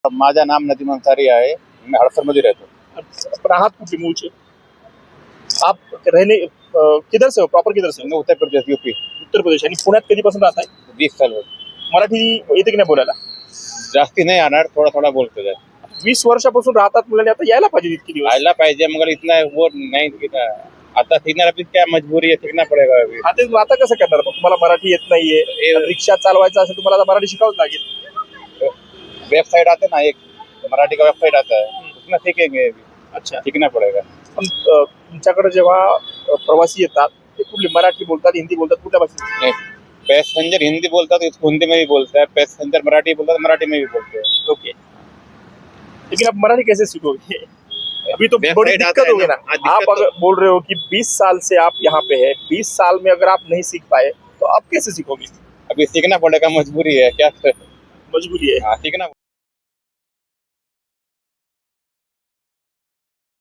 माझं नाम नदीम अंसारी आहे. मी हडसरमध्ये रहतो. पण आहात कुठे मूळचे? आप रहने किधर से हो? प्रॉपर किधर से हो? मैं उत्तर प्रदेश यूपी उत्तर प्रदेश. आणि पुण्यात कधीपासून राहताय? 20 साल हो. मराठी येते की नाही बोलायला? जास्ती नाही येणार, थोडा थोडा बोलतो जास्त. 20 वर्षापासून राहतात मुलांनी, आता यायला पाहिजे इतके दिवस. आयला पाहिजे मगर इतना वो नहीं सीखा. आता सीखना अभी क्या मजबूरी है, सीखना पड़ेगा अभी. आता आता कसं करणार? मग तुम्हाला मराठी येत नाहीये, रिक्षा चालवायचं असेल तुम्हाला आता मराठी शिकावंच लागेल. वेबसाइट आते ना, एक मराठी का वेबसाइट आता है, उसमें सीखेंगे अभी. अच्छा. सीखना पड़ेगा. पण तुमच्याकडे जेव्हा प्रवासी येतात ते कुठली मराठी बोलतात, हिंदी बोलतात, कुठल्या भाषेत? पैसेंजर हिंदी बोलता तो इसको हिंदी में भी बोलता है, पैसेंजर मराठी बोलता तो मराठी में भी बोलते हैं. ओके. लेकिन आप मराठी कैसे सीखोगे? अभी तो बड़ी वेबसाइट आता दिक्कत है होगी ना. ना. दिक्कत आप अगर बोल रहे हो कि 20 साल से आप यहाँ पे है, 20 साल में अगर आप नहीं सीख पाए तो आप कैसे सीखोगे? अभी सीखना पड़ेगा, मजबूरी है क्या. मजबूरी है. हाँ, सीखना.